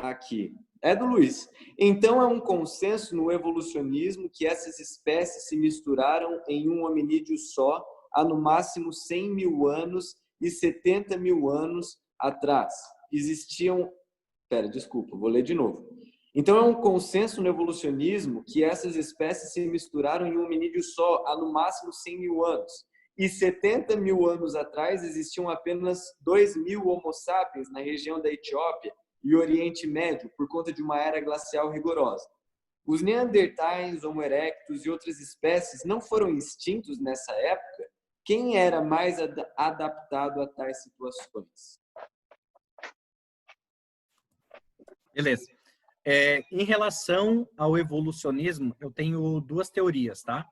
Aqui. É do Luiz. Então, é um consenso no evolucionismo que essas espécies se misturaram em um hominídeo só há no máximo 100 mil anos e 70 mil anos atrás. Existiam... desculpa, vou ler de novo. Então, é um consenso no evolucionismo que essas espécies se misturaram em um hominídeo só há no máximo 100 mil anos. E 70 mil anos atrás existiam apenas 2.000 Homo sapiens na região da Etiópia e Oriente Médio, por conta de uma era glacial rigorosa. Os neandertais, Homo erectus e outras espécies não foram extintos nessa época? Quem era mais adaptado a tais situações? Beleza. Em relação ao evolucionismo, eu tenho duas teorias, tá?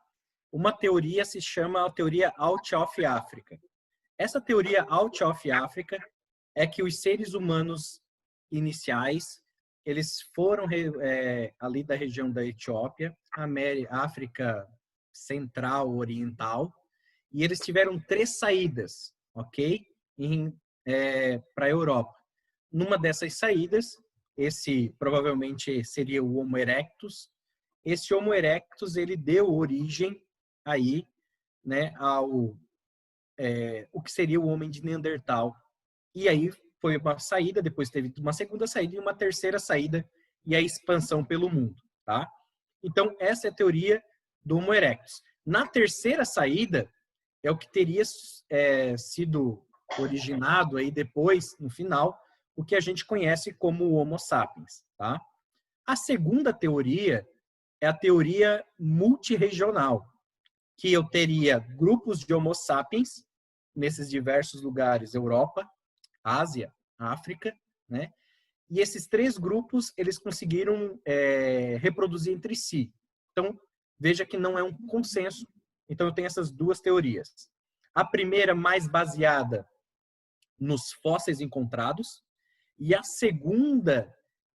Uma teoria se chama a teoria Out of Africa. Essa teoria Out of Africa é que os seres humanos iniciais, eles foram ali da região da Etiópia, África Central, Oriental, e eles tiveram 3 saídas, ok? Para a Europa. Numa dessas saídas, esse provavelmente seria o Homo erectus. Esse Homo erectus, ele deu origem aí, né, ao o que seria o homem de Neandertal. E aí foi uma saída, depois teve uma segunda saída e uma terceira saída, e a expansão pelo mundo, tá? Então, essa é a teoria do Homo erectus. Na terceira saída, é o que teria sido originado aí depois, no final, o que a gente conhece como o Homo sapiens, tá? A segunda teoria é a teoria multirregional, que eu teria grupos de Homo sapiens nesses diversos lugares, Europa, Ásia, África, né? E esses 3 grupos, eles conseguiram reproduzir entre si. Então, veja que não é um consenso. Então, eu tenho essas duas teorias. A primeira, mais baseada nos fósseis encontrados, e a segunda,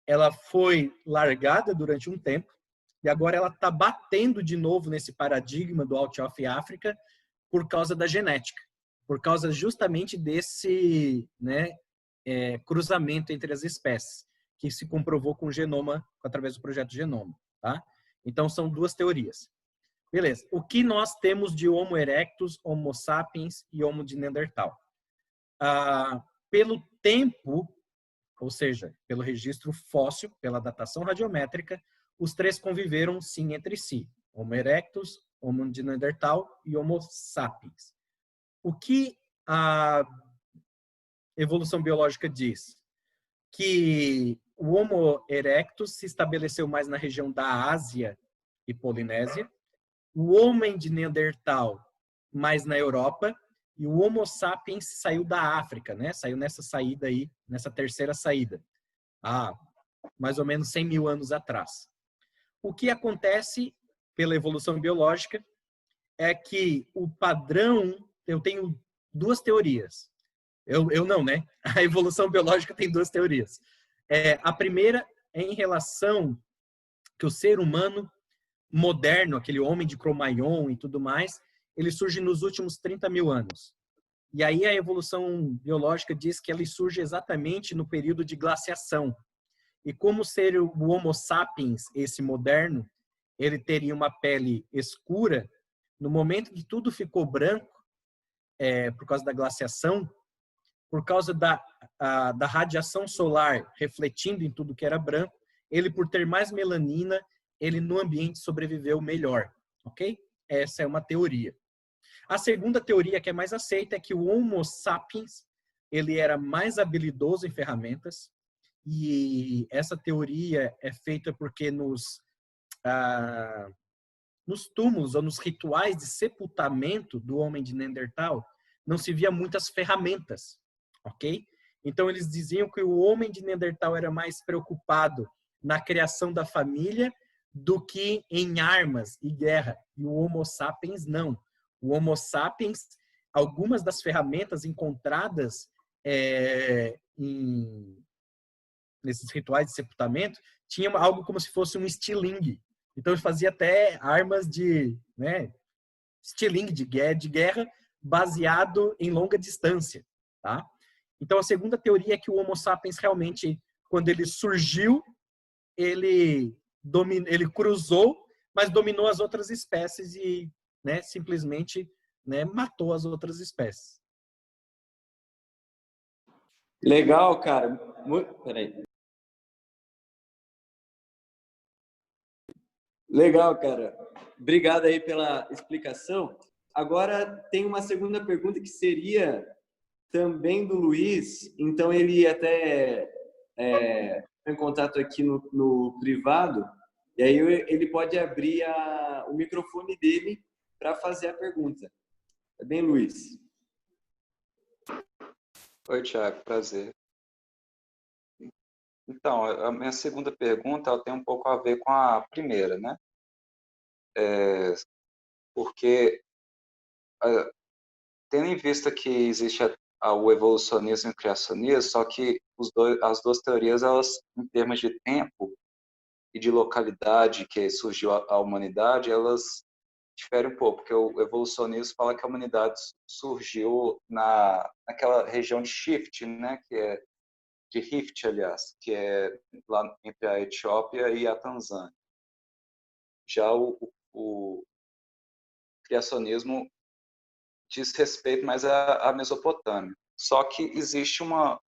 ela foi largada durante um tempo, e agora ela está batendo de novo nesse paradigma do Out of Africa por causa da genética, por causa justamente desse, né, cruzamento entre as espécies, que se comprovou com o genoma, através do projeto Genoma, tá? Então, são duas teorias. Beleza. O que nós temos de Homo erectus, Homo sapiens e Homo de Neandertal? Pelo tempo, ou seja, pelo registro fóssil, pela datação radiométrica, os 3 conviveram sim entre si. Homo erectus, Homo de Neandertal e Homo sapiens. O que a evolução biológica diz? Que o Homo erectus se estabeleceu mais na região da Ásia e Polinésia, o homem de Neandertal mais na Europa, e o Homo sapiens saiu da África, né? Saiu nessa saída aí, nessa terceira saída, há mais ou menos 100 mil anos atrás. O que acontece pela evolução biológica é que o padrão, eu tenho duas teorias. Eu não, né? A evolução biológica tem duas teorias. A primeira é em relação que o ser humano moderno, aquele homem de Cro-Magnon e tudo mais, ele surge nos últimos 30 mil anos. E aí a evolução biológica diz que ele surge exatamente no período de glaciação. E como ser o Homo sapiens, esse moderno, ele teria uma pele escura, no momento que tudo ficou branco, por causa da glaciação, por causa da radiação solar refletindo em tudo que era branco, ele, por ter mais melanina, ele no ambiente sobreviveu melhor, ok? Essa é uma teoria. A segunda teoria, que é mais aceita, é que o Homo sapiens, ele era mais habilidoso em ferramentas, e essa teoria é feita porque nos túmulos ou nos rituais de sepultamento do homem de Neandertal, não se via muitas ferramentas, ok? Então, eles diziam que o homem de Neandertal era mais preocupado na criação da família do que em armas e guerra. E o Homo sapiens, não. O Homo sapiens, algumas das ferramentas encontradas nesses rituais de sepultamento, tinha algo como se fosse um estilingue. Então, ele fazia até armas de, né, estilingue de guerra baseado em longa distância, tá? Então, a segunda teoria é que o Homo sapiens realmente quando ele surgiu, ele cruzou, mas dominou as outras espécies e, né, simplesmente, né, matou as outras espécies. Legal, cara. Peraí. Legal, cara. Obrigado aí pela explicação. Agora tem uma segunda pergunta que seria também do Luiz. Então ele até em contato aqui no privado, e aí ele pode abrir o microfone dele para fazer a pergunta. É bem, Luiz? Oi, Thiago, prazer. Então, a minha segunda pergunta ela tem um pouco a ver com a primeira, né? Porque, tendo em vista que existe o evolucionismo e o criacionismo, só que as duas teorias, elas, em termos de tempo e de localidade que surgiu a humanidade, elas diferem um pouco, porque o evolucionismo fala que a humanidade surgiu naquela região de Shift, né? Que é de Rift, aliás, que é lá entre a Etiópia e a Tanzânia. Já o criacionismo diz respeito mais à Mesopotâmia. Só que existe uma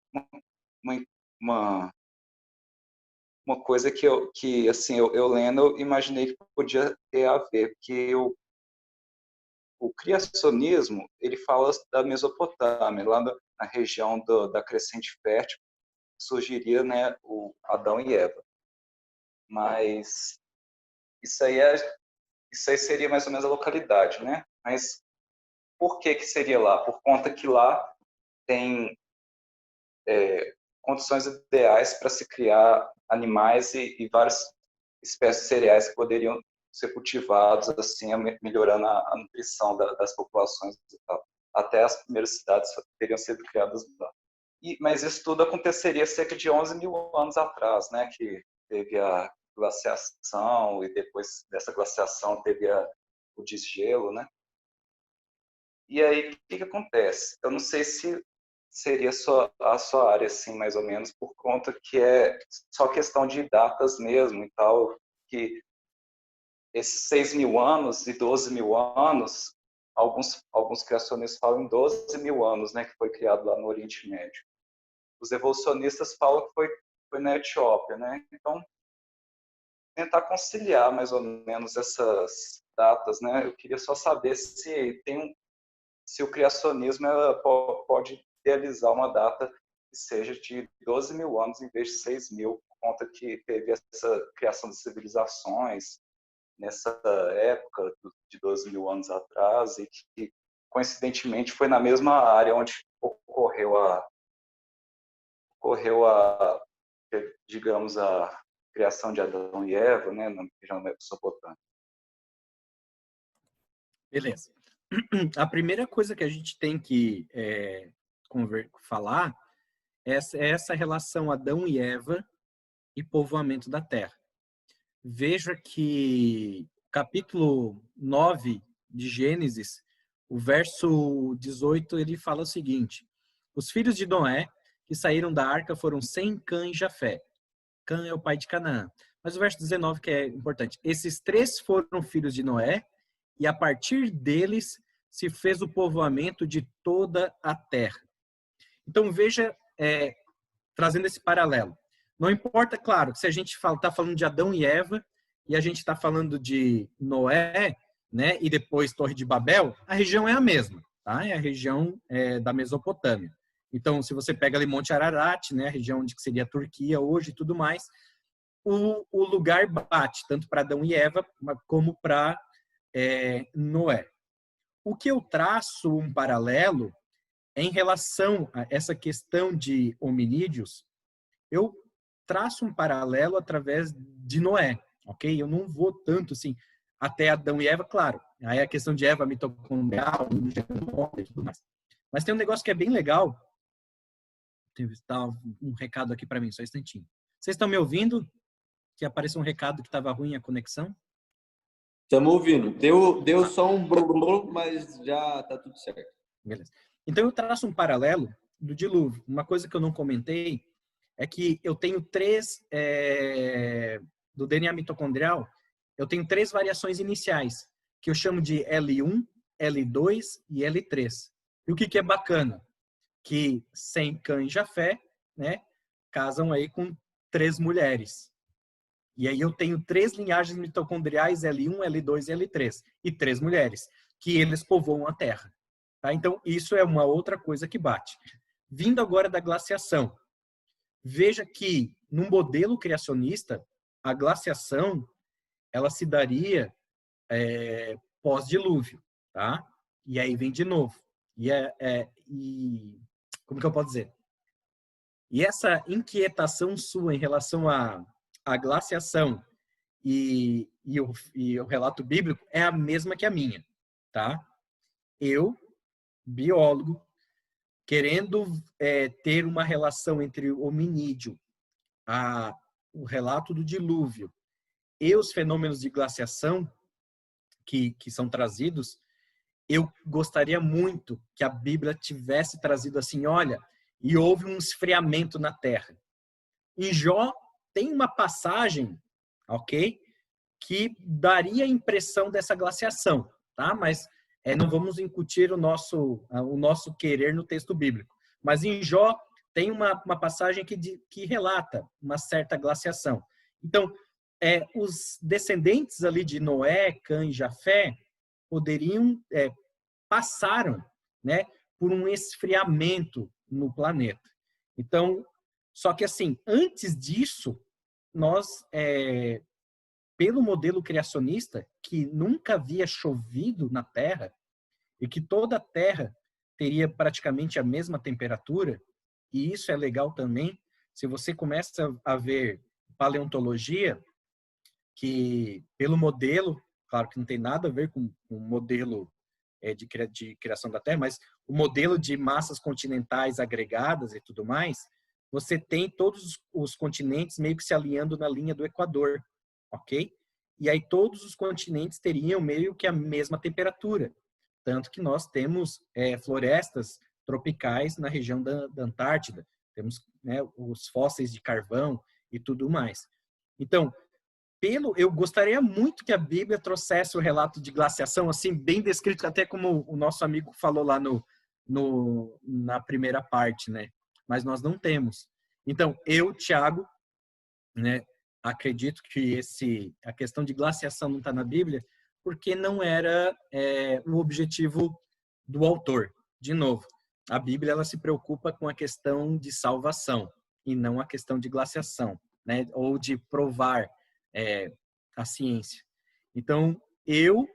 coisa que assim, eu lendo, eu imaginei que podia ter a ver, que o criacionismo, ele fala da Mesopotâmia, lá na região da Crescente Fértil, surgiria, né, o Adão e Eva. Mas isso aí seria mais ou menos a localidade, né? Mas por que seria lá? Por conta que lá tem condições ideais para se criar animais e várias espécies de cereais que poderiam ser cultivados, assim, melhorando a nutrição das populações e tal. Até as primeiras cidades teriam sido criadas lá. Mas isso tudo aconteceria cerca de 11 mil anos atrás, né? Que teve a glaciação e depois dessa glaciação teve o desgelo, né? E aí, o que acontece? Eu não sei se seria a sua área, assim, mais ou menos, por conta que é só questão de datas mesmo e tal, que esses 6 mil anos e 12 mil anos, alguns criacionistas falam em 12 mil anos, né, que foi criado lá no Oriente Médio. Os evolucionistas falam que foi na Etiópia, né? Então, tentar conciliar mais ou menos essas datas, né? Eu queria só saber se o criacionismo pode idealizar uma data que seja de 12 mil anos em vez de 6 mil, por conta que teve essa criação de civilizações nessa época de 12 mil anos atrás e que, coincidentemente, foi na mesma área onde ocorreu digamos, a criação de Adão e Eva, né, na região da Mesopotâmia. Beleza. A primeira coisa que a gente tem que falar é essa relação Adão e Eva e povoamento da Terra. Veja que capítulo 9 de Gênesis, o verso 18, ele fala o seguinte: os filhos de Noé que saíram da arca foram Sem, Cã e Jafé. Cã é o pai de Canaã. Mas o verso 19 que é importante. Esses três foram filhos de Noé e a partir deles se fez o povoamento de toda a terra. Então veja, trazendo esse paralelo. Não importa, claro, se a gente está falando de Adão e Eva e a gente está falando de Noé, né, e depois Torre de Babel, a região é a mesma, tá? É a região da Mesopotâmia. Então, se você pega ali Monte Ararat, né, a região onde seria a Turquia hoje e tudo mais, o lugar bate tanto para Adão e Eva como para Noé. O que eu traço um paralelo em relação a essa questão de hominídeos, eu traço um paralelo através de Noé, ok? Eu não vou tanto assim até Adão e Eva, claro. Aí a questão de Eva mitocondrial, e tudo mais. Mas tem um negócio que é bem legal. Tá um recado aqui para mim, só um instantinho. Vocês estão me ouvindo? Que apareceu um recado que estava ruim a conexão? Estamos ouvindo. Deu só um blá, mas já está tudo certo. Beleza. Então eu traço um paralelo do dilúvio. Uma coisa que eu não comentei é que eu tenho do DNA mitocondrial, eu tenho 3 variações iniciais, que eu chamo de L1, L2 e L3. E o que é bacana? Que Sem, Cã e Jafé, né, casam aí com 3 mulheres. E aí eu tenho 3 linhagens mitocondriais, L1, L2 e L3, e 3 mulheres, que eles povoam a Terra. Tá? Então, isso é uma outra coisa que bate. Vindo agora da glaciação, veja que no modelo criacionista, a glaciação ela se daria pós-dilúvio, tá? E aí vem de novo. Como que eu posso dizer? E essa inquietação sua em relação à glaciação e o relato bíblico é a mesma que a minha, tá? Eu, biólogo, querendo ter uma relação entre o hominídeo, o relato do dilúvio e os fenômenos de glaciação que são trazidos, eu gostaria muito que a Bíblia tivesse trazido assim, olha, e houve um esfriamento na Terra. Em Jó tem uma passagem, ok, que daria a impressão dessa glaciação, tá? Mas não vamos incutir o nosso querer no texto bíblico. Mas em Jó tem uma passagem que relata uma certa glaciação. Então, os descendentes ali de Noé, Cã e Jafé passaram, né, por um esfriamento no planeta. Então, só que assim, antes disso, nós, pelo modelo criacionista, que nunca havia chovido na Terra e que toda a Terra teria praticamente a mesma temperatura, e isso é legal também, se você começa a ver paleontologia, que pelo modelo, claro que não tem nada a ver com o modelo de criação da Terra, mas o modelo de massas continentais agregadas e tudo mais, você tem todos os continentes meio que se alinhando na linha do Equador, ok? E aí todos os continentes teriam meio que a mesma temperatura, tanto que nós temos florestas tropicais na região da Antártida, temos, né, os fósseis de carvão e tudo mais. Então, eu gostaria muito que a Bíblia trouxesse o relato de glaciação, assim, bem descrito, até como o nosso amigo falou lá na primeira parte, né? Mas nós não temos. Então, eu, Tiago, né, acredito que a questão de glaciação não está na Bíblia, porque não era o objetivo do autor. De novo, a Bíblia ela se preocupa com a questão de salvação e não a questão de glaciação, né? Ou de provar a ciência. Então, eu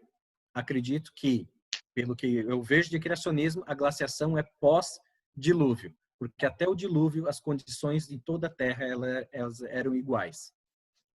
acredito que, pelo que eu vejo de criacionismo, a glaciação é pós-dilúvio, porque até o dilúvio, as condições de toda a Terra elas eram iguais.